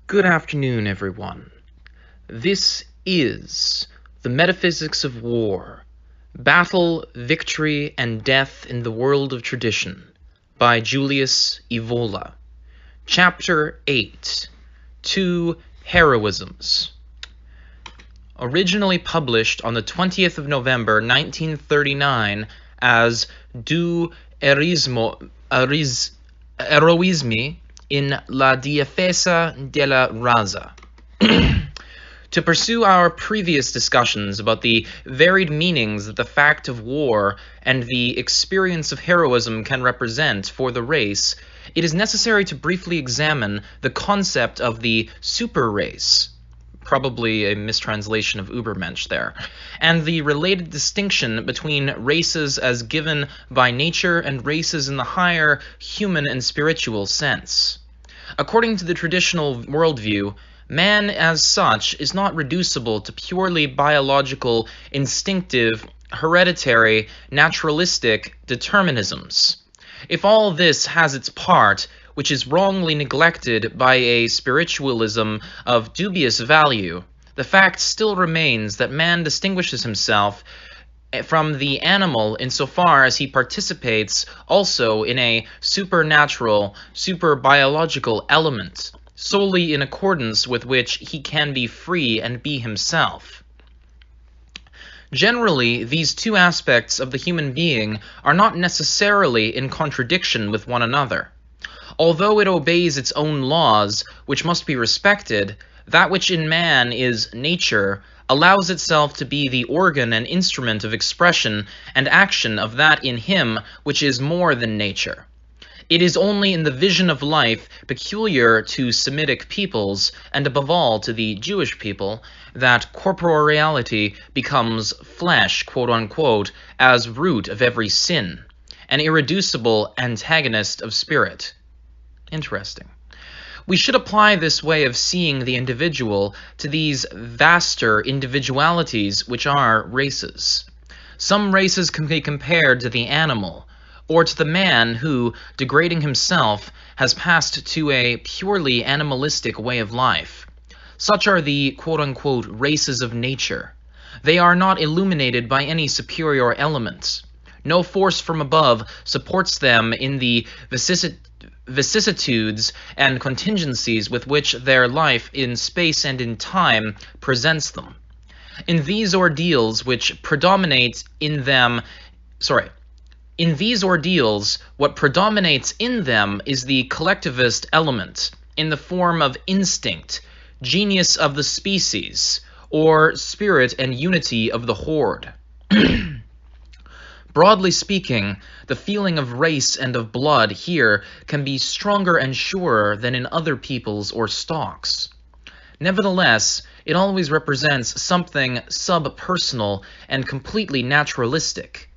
Good afternoon, everyone. This is the Metaphysics of War, Battle, Victory, and Death in the World of Tradition by Julius Evola. Chapter 8, 2 Heroisms. Originally published on the 20th of November 1939 as Du Eroismi in La Difesa della Raza. To pursue our previous discussions about the varied meanings that the fact of war and the experience of heroism can represent for the race, it is necessary to briefly examine the concept of the super race, probably a mistranslation of Übermensch there, and the related distinction between races as given by nature and races in the higher human and spiritual sense. According to the traditional worldview, man as such is not reducible to purely biological, instinctive, hereditary, naturalistic determinisms. If all this has its part, which is wrongly neglected by a spiritualism of dubious value, the fact still remains that man distinguishes himself from the animal insofar as he participates also in a supernatural, superbiological element, solely in accordance with which he can be free and be himself. Generally, these two aspects of the human being are not necessarily in contradiction with one another. Although it obeys its own laws, which must be respected, that which in man is nature allows itself to be the organ and instrument of expression and action of that in him which is more than nature. It is only in the vision of life peculiar to Semitic peoples, and above all to the Jewish people, that corporeality becomes flesh, quote-unquote, as root of every sin, an irreducible antagonist of spirit. Interesting. We should apply this way of seeing the individual to these vaster individualities which are races. Some races can be compared to the animal, or to the man who, degrading himself, has passed to a purely animalistic way of life. Such are the quote-unquote races of nature. They are not illuminated by any superior elements. No force from above supports them in the vicissitudes and contingencies with which their life in space and in time presents them. In these ordeals, what predominates in them is the collectivist element, in the form of instinct, genius of the species, or spirit and unity of the horde. Broadly speaking, the feeling of race and of blood here can be stronger and surer than in other peoples or stocks. Nevertheless, it always represents something subpersonal and completely naturalistic,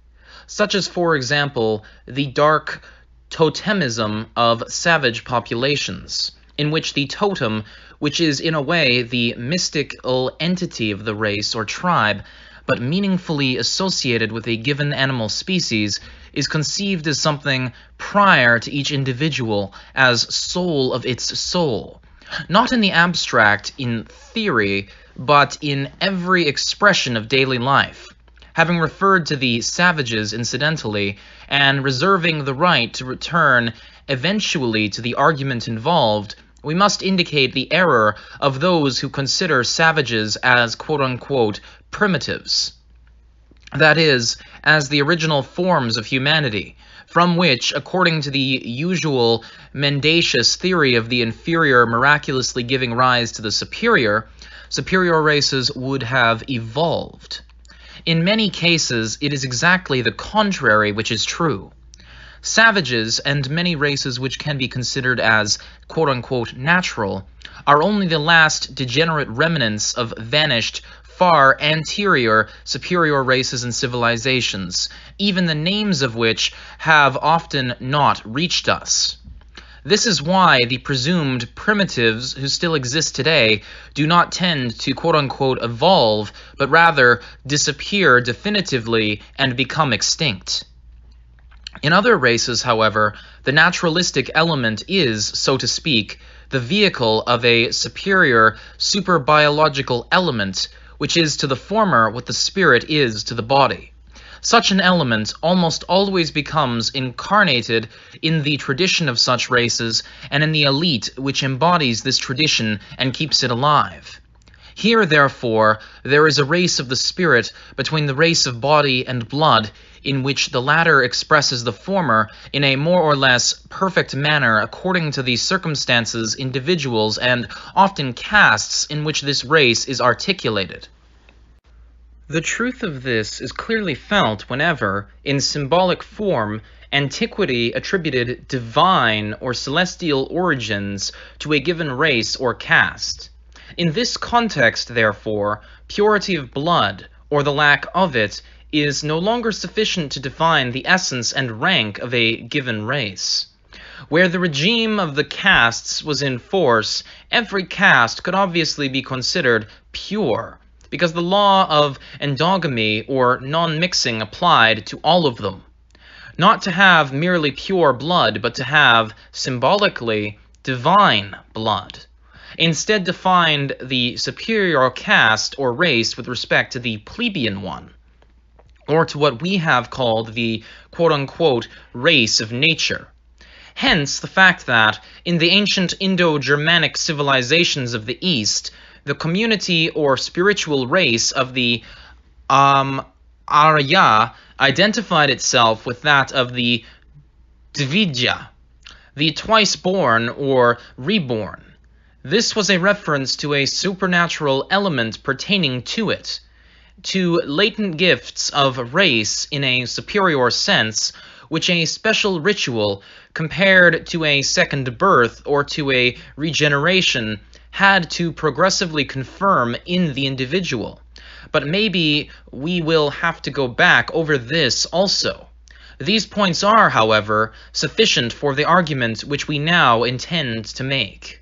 such as, for example, the dark totemism of savage populations, in which the totem, which is in a way the mystical entity of the race or tribe, but meaningfully associated with a given animal species, is conceived as something prior to each individual, as soul of its soul, not in the abstract in theory, but in every expression of daily life. Having referred to the savages incidentally, and reserving the right to return eventually to the argument involved, we must indicate the error of those who consider savages as quote-unquote primitives, that is, as the original forms of humanity, from which, according to the usual mendacious theory of the inferior miraculously giving rise to the superior, superior races would have evolved. In many cases, it is exactly the contrary which is true. Savages, and many races which can be considered as quote-unquote natural, are only the last degenerate remnants of vanished, far anterior superior races and civilizations, even the names of which have often not reached us. This is why the presumed primitives who still exist today do not tend to quote-unquote evolve, but rather disappear definitively and become extinct. In other races, however, the naturalistic element is, so to speak, the vehicle of a superior superbiological element, which is to the former what the spirit is to the body. Such an element almost always becomes incarnated in the tradition of such races and in the elite which embodies this tradition and keeps it alive. Here, therefore, there is a race of the spirit between the race of body and blood, in which the latter expresses the former in a more or less perfect manner according to the circumstances, individuals, and often castes in which this race is articulated. The truth of this is clearly felt whenever, in symbolic form, antiquity attributed divine or celestial origins to a given race or caste. In this context, therefore, purity of blood, or the lack of it, is no longer sufficient to define the essence and rank of a given race. Where the regime of the castes was in force, every caste could obviously be considered pure, because the law of endogamy or non-mixing applied to all of them. Not to have merely pure blood, but to have, symbolically, divine blood. Instead defined the superior caste or race with respect to the plebeian one, or to what we have called the quote-unquote race of nature. Hence the fact that, in the ancient Indo-Germanic civilizations of the East, the community or spiritual race of the Arya identified itself with that of the Dvidya, the twice-born or reborn. This was a reference to a supernatural element pertaining to it, to latent gifts of race in a superior sense, which a special ritual, compared to a second birth or to a regeneration, had to progressively confirm in the individual. But maybe we will have to go back over this also. These points are, however, sufficient for the argument which we now intend to make.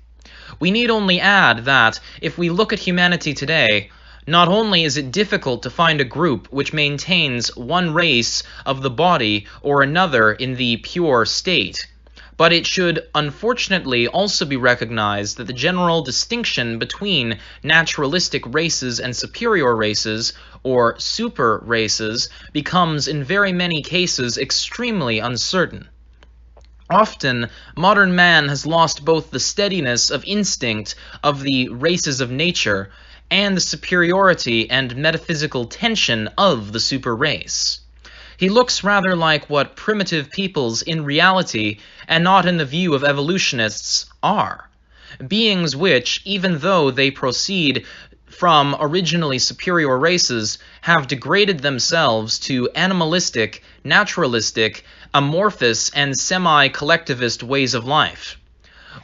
We need only add that, if we look at humanity today, not only is it difficult to find a group which maintains one race of the body or another in the pure state, but it should unfortunately also be recognized that the general distinction between naturalistic races and superior races, or super races, becomes in very many cases extremely uncertain. Often, modern man has lost both the steadiness of instinct of the races of nature and the superiority and metaphysical tension of the super race. He looks rather like what primitive peoples in reality, and not in the view of evolutionists, are. Beings which, even though they proceed from originally superior races, have degraded themselves to animalistic, naturalistic, amorphous, and semi-collectivist ways of life.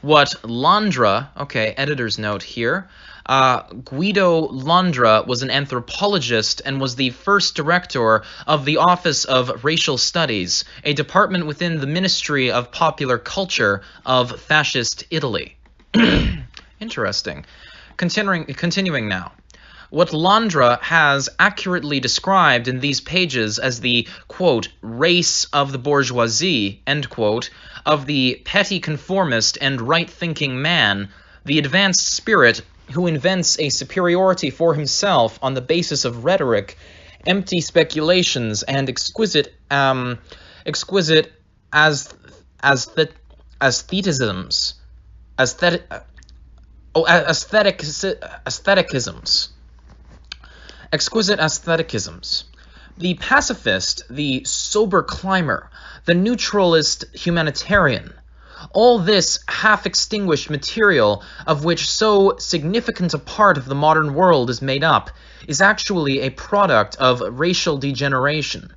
What Landra, editor's note here, Guido Landra was an anthropologist and was the first director of the Office of Racial Studies, a department within the Ministry of Popular Culture of Fascist Italy. Interesting. Continuing now. What Landra has accurately described in these pages as the, quote, race of the bourgeoisie, end quote, of the petty conformist and right-thinking man, the advanced spirit who invents a superiority for himself on the basis of rhetoric, empty speculations, and exquisite aestheticisms. Exquisite aestheticisms. The pacifist, the sober climber, the neutralist humanitarian, all this half-extinguished material of which so significant a part of the modern world is made up, is actually a product of racial degeneration,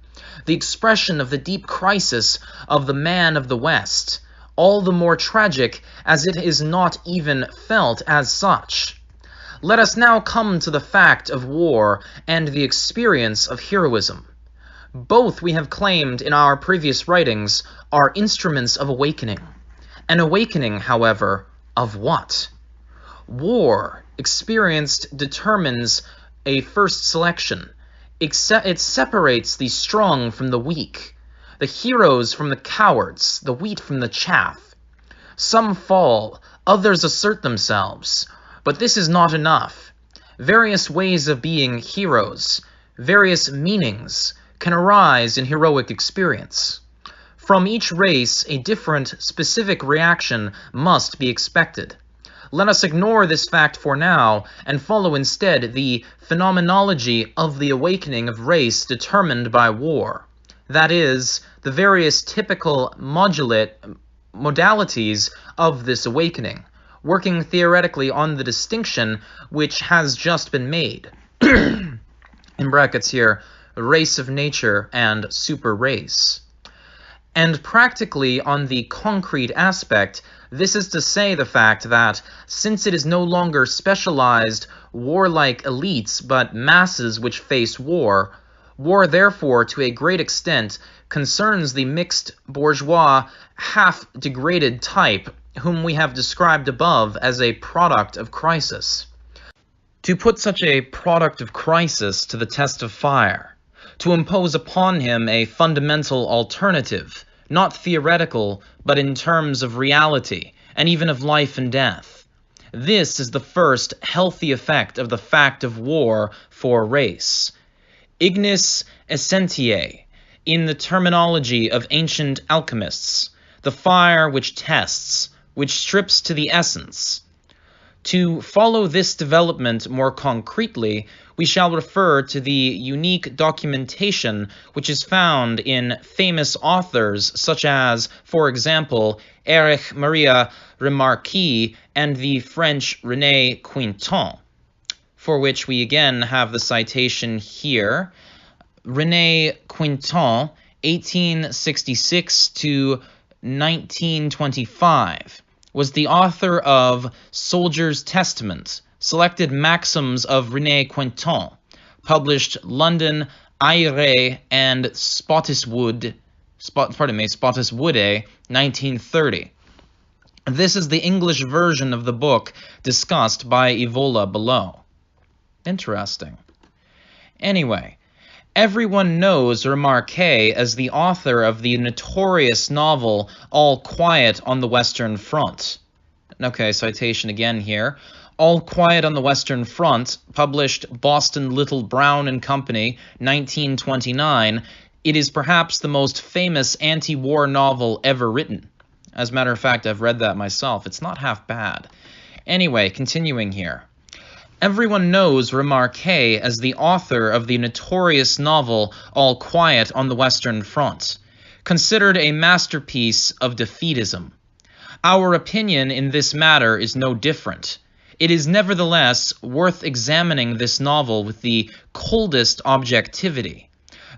the expression of the deep crisis of the man of the West, all the more tragic as it is not even felt as such. Let us now come to the fact of war and the experience of heroism. Both, we have claimed in our previous writings, are instruments of awakening. An awakening, however, of what? War, experienced, determines a first selection. It separates the strong from the weak, the heroes from the cowards, the wheat from the chaff. Some fall, Others assert themselves, but this is not enough. Various ways of being heroes, various meanings, can arise in heroic experience. From each race, a different, specific reaction must be expected. Let us ignore this fact for now and follow instead the phenomenology of the awakening of race determined by war. That is, the various typical modalities of this awakening, working theoretically on the distinction which has just been made. In brackets here, race of nature and super race. And practically on the concrete aspect, this is to say the fact that, since it is no longer specialized warlike elites but masses which face war, war therefore to a great extent concerns the mixed bourgeois half-degraded type whom we have described above as a product of crisis. To put such a product of crisis to the test of fire, to impose upon him a fundamental alternative, not theoretical, but in terms of reality, and even of life and death. This is the first healthy effect of the fact of war for race. Ignis essentiae, in the terminology of ancient alchemists, the fire which tests, which strips to the essence. To follow this development more concretely, we shall refer to the unique documentation which is found in famous authors such as, for example, Erich Maria Remarque and the French René Quinton, for which we again have the citation here. René Quinton, 1866 to 1925, was the author of Soldier's Testament, Selected Maxims of René Quinton, published London, Ayre and Spottiswoode, 1930. This is the English version of the book discussed by Evola below. Interesting. Anyway, everyone knows Remarque as the author of the notorious novel All Quiet on the Western Front. Okay, citation again here. All Quiet on the Western Front, published Boston Little Brown and Company, 1929. It is perhaps the most famous anti-war novel ever written. As a matter of fact, I've read that myself. It's not half bad. Anyway, continuing here. Everyone knows Remarque as the author of the notorious novel All Quiet on the Western Front, considered a masterpiece of defeatism. Our opinion in this matter is no different. It is nevertheless worth examining this novel with the coldest objectivity.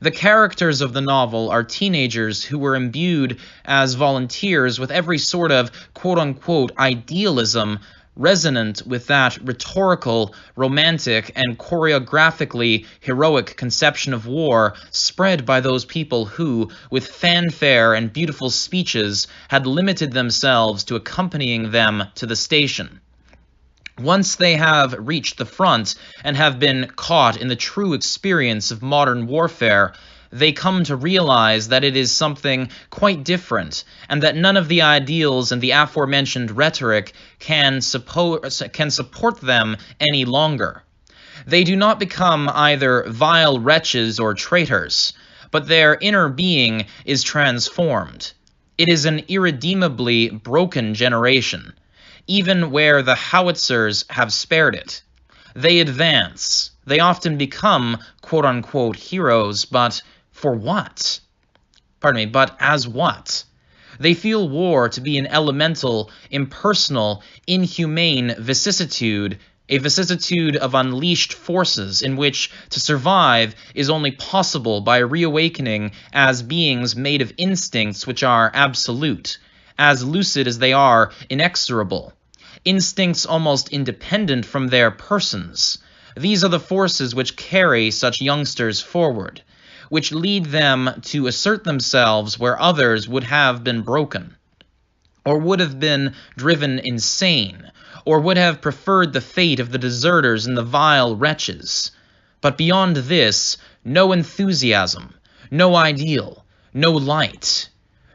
The characters of the novel are teenagers who were imbued as volunteers with every sort of quote-unquote idealism resonant with that rhetorical, romantic, and choreographically heroic conception of war spread by those people who, with fanfare and beautiful speeches, had limited themselves to accompanying them to the station. Once they have reached the front and have been caught in the true experience of modern warfare, they come to realize that it is something quite different, and that none of the ideals and the aforementioned rhetoric can support them any longer. They do not become either vile wretches or traitors, but their inner being is transformed. It is an irredeemably broken generation, even where the howitzers have spared it. They advance. They often become quote-unquote heroes, but for what? But as what? They feel war to be an elemental, impersonal, inhumane vicissitude, a vicissitude of unleashed forces in which to survive is only possible by reawakening as beings made of instincts which are absolute, as lucid as they are inexorable, instincts almost independent from their persons. These are the forces which carry such youngsters forward, which lead them to assert themselves where others would have been broken, or would have been driven insane, or would have preferred the fate of the deserters and the vile wretches. But beyond this, no enthusiasm, no ideal, no light.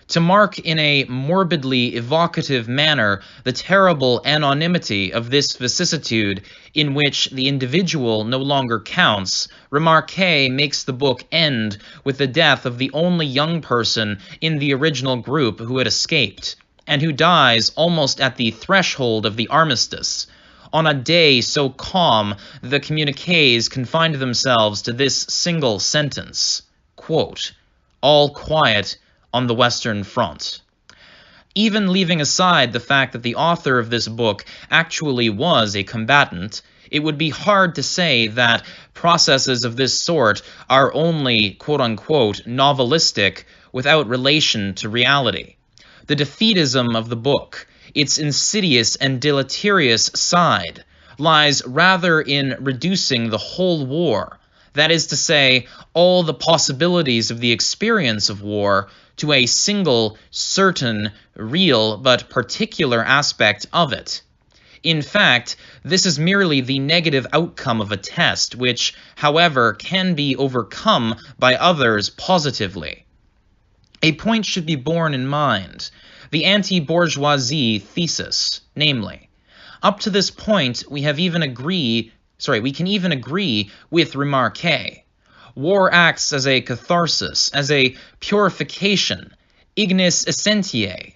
to mark in a morbidly evocative manner the terrible anonymity of this vicissitude in which the individual no longer counts, Remarque makes the book end with the death of the only young person in the original group who had escaped, and who dies almost at the threshold of the armistice, on a day so calm that the communiques confined themselves to this single sentence, quote, "All quiet on the Western Front." Even leaving aside the fact that the author of this book actually was a combatant, it would be hard to say that processes of this sort are only quote-unquote novelistic without relation to reality. The defeatism of the book, its insidious and deleterious side, lies rather in reducing the whole war, that is to say, all the possibilities of the experience of war, to a single, certain, real, but particular aspect of it. In fact, this is merely the negative outcome of a test, which, however, can be overcome by others positively. A point should be borne in mind: the anti-bourgeoisie thesis, namely, up to this point we can even agree with Remarque. War acts as a catharsis, as a purification, ignis essentiae.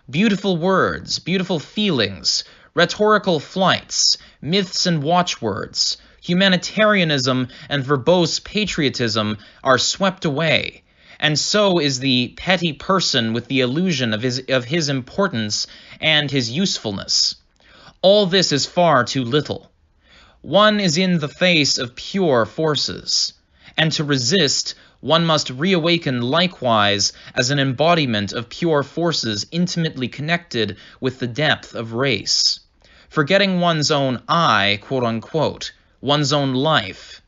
Beautiful words, beautiful feelings, rhetorical flights, myths and watchwords, humanitarianism and verbose patriotism are swept away, and so is the petty person with the illusion of his importance and his usefulness. All this is far too little. One is in the face of pure forces, and to resist, one must reawaken likewise as an embodiment of pure forces intimately connected with the depth of race, forgetting one's own I, quote-unquote, one's own life.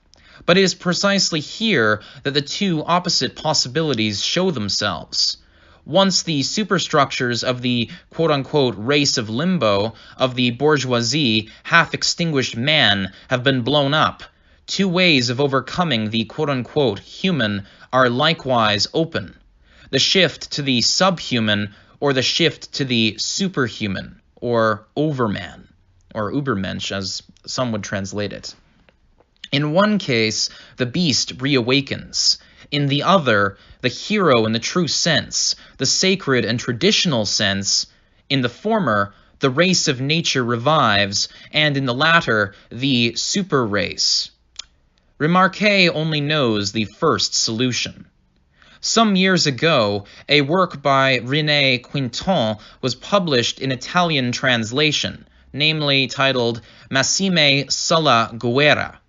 But it is precisely here that the two opposite possibilities show themselves. Once the superstructures of the quote-unquote race of limbo, of the bourgeoisie, half-extinguished man, have been blown up, two ways of overcoming the quote-unquote human are likewise open: the shift to the subhuman, or the shift to the superhuman, or overman, or Übermensch as some would translate it. In one case, the beast reawakens. In the other, the hero in the true sense, the sacred and traditional sense. In the former, the race of nature revives, and in the latter, the super race. Remarque only knows the first solution. Some years ago, a work by René Quinton was published in Italian translation, namely titled Massime sulla guerra.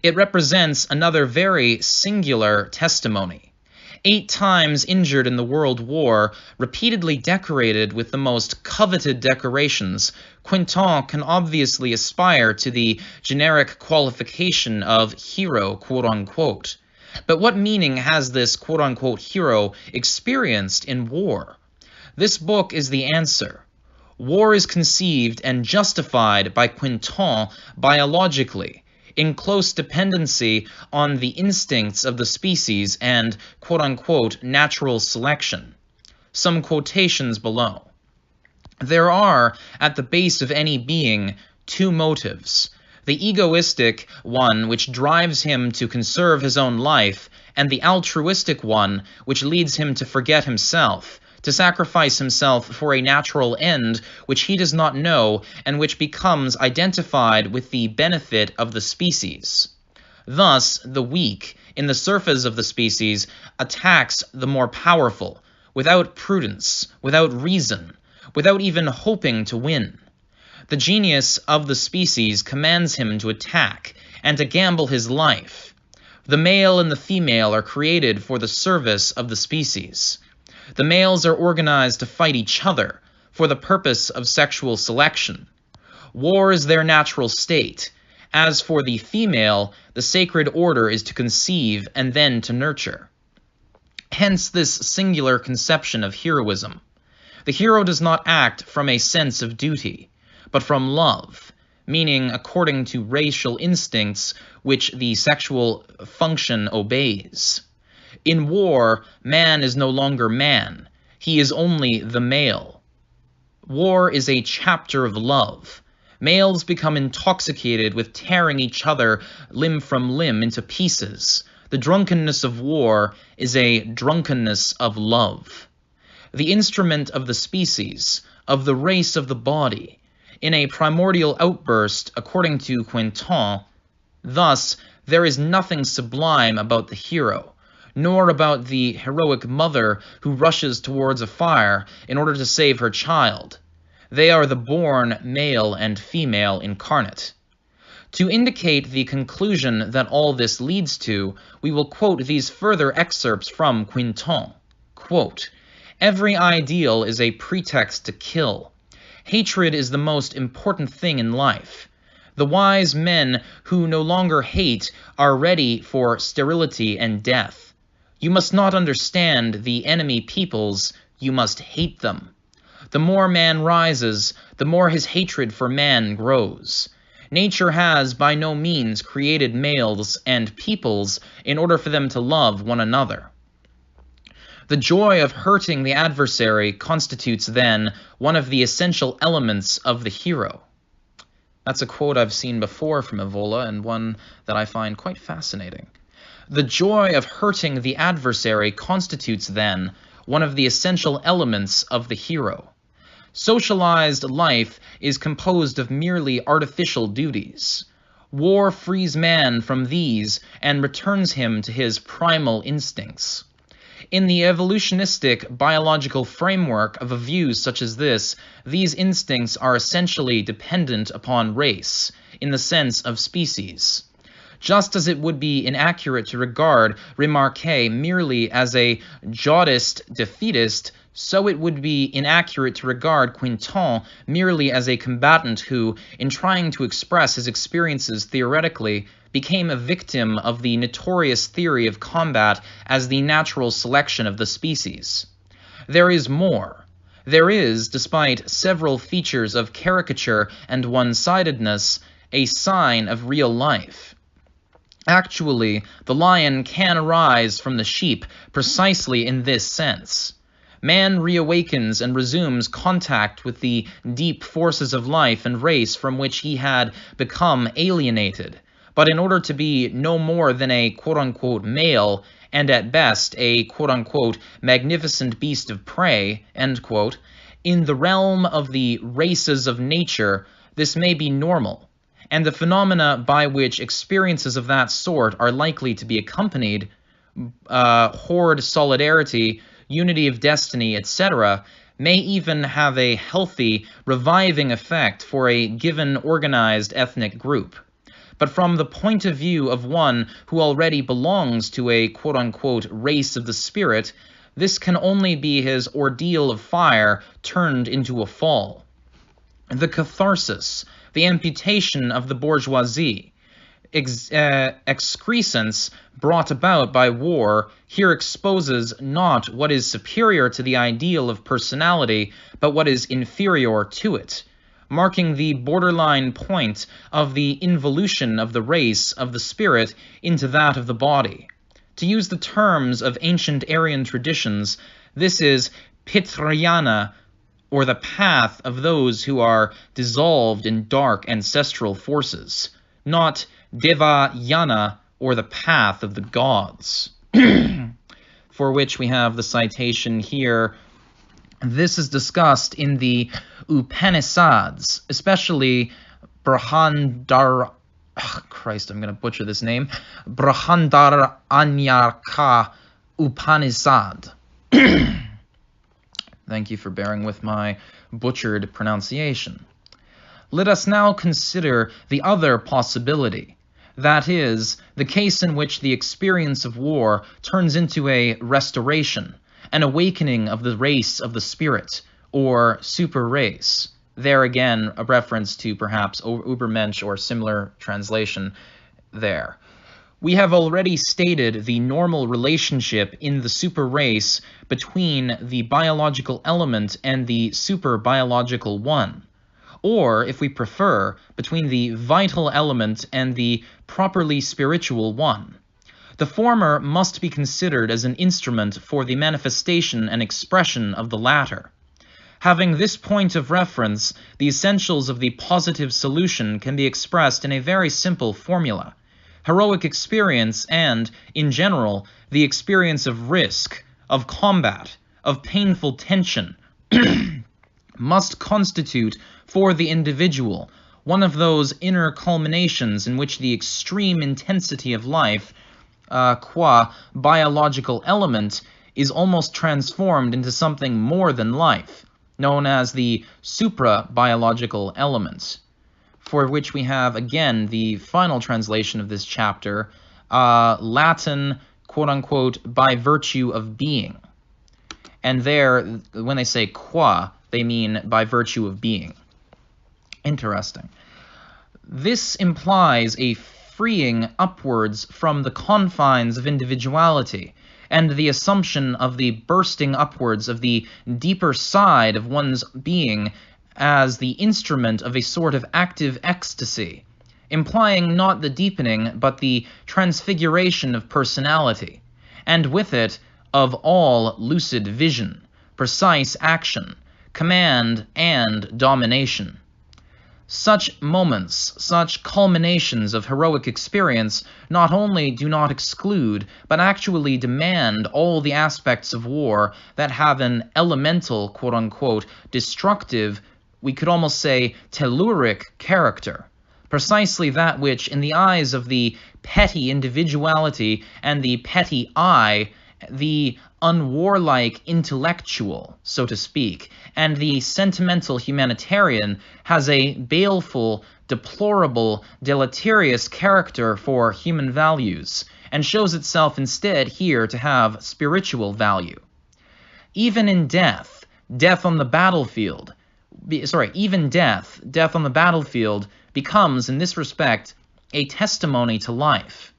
It represents another very singular testimony. 8 times injured in the World War, repeatedly decorated with the most coveted decorations, Quinton can obviously aspire to the generic qualification of hero, quote-unquote. But what meaning has this quote-unquote hero experienced in war? This book is the answer. War is conceived and justified by Quinton biologically, in close dependency on the instincts of the species and quote-unquote natural selection. Some quotations below. There are, at the base of any being, 2 motives: the egoistic one which drives him to conserve his own life, and the altruistic one which leads him to forget himself, to sacrifice himself for a natural end which he does not know and which becomes identified with the benefit of the species. Thus, the weak, in the surface of the species, attacks the more powerful, without prudence, without reason, without even hoping to win. The genius of the species commands him to attack and to gamble his life. The male and the female are created for the service of the species. The males are organized to fight each other for the purpose of sexual selection. War is their natural state. As for the female, the sacred order is to conceive and then to nurture. Hence this singular conception of heroism. The hero does not act from a sense of duty, but from love, meaning according to racial instincts which the sexual function obeys. In war, man is no longer man. He is only the male. War is a chapter of love. Males become intoxicated with tearing each other limb from limb into pieces. The drunkenness of war is a drunkenness of love. The instrument of the species, of the race of the body, in a primordial outburst, according to Quinton. Thus, there is nothing sublime about the hero, nor about the heroic mother who rushes towards a fire in order to save her child. They are the born male and female incarnate. To indicate the conclusion that all this leads to, we will quote these further excerpts from Quinton. Quote, "Every ideal is a pretext to kill. Hatred is the most important thing in life. The wise men who no longer hate are ready for sterility and death. You must not understand the enemy peoples, you must hate them. The more man rises, the more his hatred for man grows. Nature has by no means created males and peoples in order for them to love one another. The joy of hurting the adversary constitutes then one of the essential elements of the hero." That's a quote I've seen before from Evola, and one that I find quite fascinating. The joy of hurting the adversary constitutes then one of the essential elements of the hero. Socialized life is composed of merely artificial duties. War frees man from these and returns him to his primal instincts. In the evolutionistic biological framework of a view such as this, these instincts are essentially dependent upon race, in the sense of species. Just as it would be inaccurate to regard Remarque merely as a jotist defeatist, so it would be inaccurate to regard Quinton merely as a combatant who, in trying to express his experiences theoretically, became a victim of the notorious theory of combat as the natural selection of the species. There is more. There is, despite several features of caricature and one-sidedness, a sign of real life. Actually, the lion can arise from the sheep precisely in this sense. Man reawakens and resumes contact with the deep forces of life and race from which he had become alienated. But in order to be no more than a quote-unquote male, and at best a quote-unquote magnificent beast of prey, end quote, in the realm of the races of nature, this may be normal, and the phenomena by which experiences of that sort are likely to be accompanied, horde solidarity, unity of destiny, etc., may even have a healthy, reviving effect for a given organized ethnic group. But from the point of view of one who already belongs to a quote-unquote race of the spirit, this can only be his ordeal of fire turned into a fall. The catharsis, the amputation of the bourgeoisie, excrescence brought about by war, here exposes not what is superior to the ideal of personality, but what is inferior to it, marking the borderline point of the involution of the race of the spirit into that of the body. To use the terms of ancient Aryan traditions, this is Pitrayana, or the path of those who are dissolved in dark ancestral forces, not Devayana, or the path of the gods, for which we have the citation here. This is discussed in the Upanishads, especially Brihadaranyaka Upanishad. Thank you for bearing with my butchered pronunciation. Let us now consider the other possibility, that is, the case in which the experience of war turns into a restoration, an awakening of the race of the spirit, or super race. There again, a reference to perhaps Übermensch or similar translation there. We have already stated the normal relationship in the super race between the biological element and the super biological one, or, if we prefer, between the vital element and the properly spiritual one. The former must be considered as an instrument for the manifestation and expression of the latter. Having this point of reference, the essentials of the positive solution can be expressed in a very simple formula. Heroic experience and, in general, the experience of risk, of combat, of painful tension, must constitute for the individual one of those inner culminations in which the extreme intensity of life, qua biological element, is almost transformed into something more than life, known as the supra-biological element, for which we have, again, the final translation of this chapter, Latin, quote-unquote, by virtue of being. And there, when they say qua, they mean by virtue of being. Interesting. This implies a freeing upwards from the confines of individuality, and the assumption of the bursting upwards of the deeper side of one's being as the instrument of a sort of active ecstasy, implying not the deepening but the transfiguration of personality, and with it of all lucid vision, precise action, command, and domination. Such moments, such culminations of heroic experience not only do not exclude, but actually demand all the aspects of war that have an elemental, quote-unquote, destructive, we could almost say telluric character, precisely that which, in the eyes of the petty individuality and the petty I, the unwarlike intellectual, so to speak, and the sentimental humanitarian, has a baleful, deplorable, deleterious character for human values, and shows itself instead here to have spiritual value. Even in death, death on the battlefield, death on the battlefield becomes, in this respect, a testimony to life.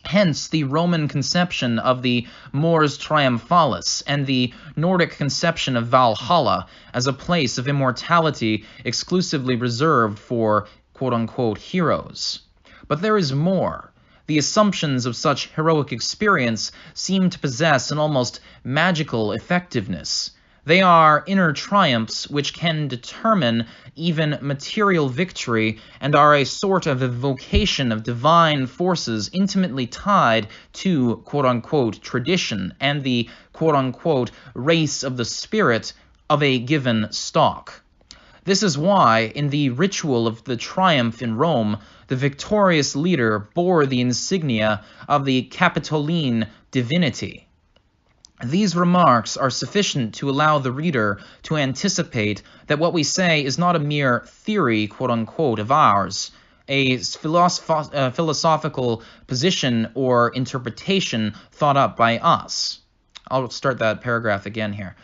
Hence the Roman conception of the mors triumphalis and the Nordic conception of Valhalla as a place of immortality exclusively reserved for quote-unquote heroes. But there is more. The assumptions of such heroic experience seem to possess an almost magical effectiveness. They are inner triumphs which can determine even material victory and are a sort of evocation of divine forces intimately tied to quote-unquote tradition and the quote-unquote race of the spirit of a given stock. This is why, in the ritual of the triumph in Rome, the victorious leader bore the insignia of the Capitoline divinity. These remarks are sufficient to allow the reader to anticipate that what we say is not a mere theory, quote-unquote, of ours, a philosophical position or interpretation thought up by us. I'll start that paragraph again here.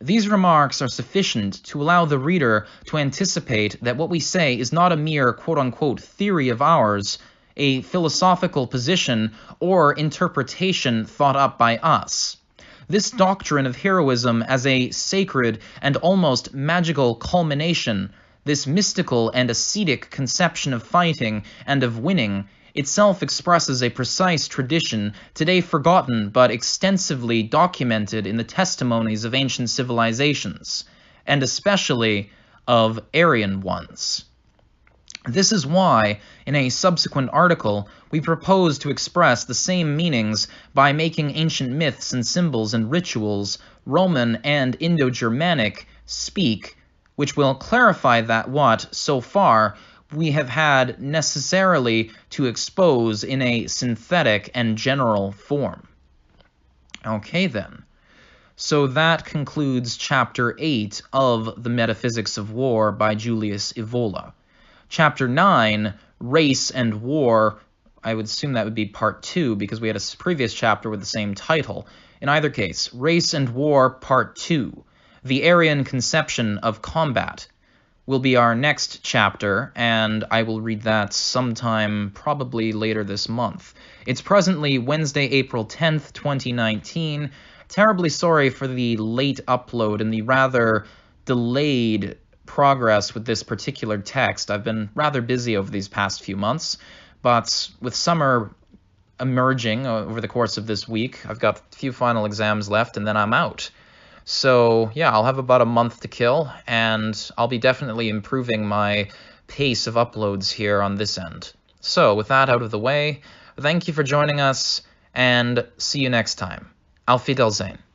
These remarks are sufficient to allow the reader to anticipate that what we say is not a mere quote-unquote theory of ours, a philosophical position or interpretation thought up by us. This doctrine of heroism as a sacred and almost magical culmination, this mystical and ascetic conception of fighting and of winning, itself expresses a precise tradition, today forgotten but extensively documented in the testimonies of ancient civilizations, and especially of Aryan ones. This is why, in a subsequent article, we propose to express the same meanings by making ancient myths and symbols and rituals, Roman and Indo-Germanic, speak, which will clarify that what, so far, we have had necessarily to expose in a synthetic and general form. Okay then. So that concludes Chapter 8 of The Metaphysics of War by Julius Evola. Chapter 9, Race and War, I would assume that would be Part 2 because we had a previous chapter with the same title. In either case, Race and War Part 2, The Aryan Conception of Combat, will be our next chapter, and I will read that sometime probably later this month. It's presently Wednesday, April 10th, 2019. Terribly sorry for the late upload and the rather delayed progress with this particular text. I've been rather busy over these past few months, but with summer emerging over the course of this week. I've got a few final exams left, and then I'm out. So yeah, I'll have about a month to kill, and I'll be definitely improving my pace of uploads here on this end. So with that out of the way, thank you for joining us, and see you next time. Auf Wiedersehen.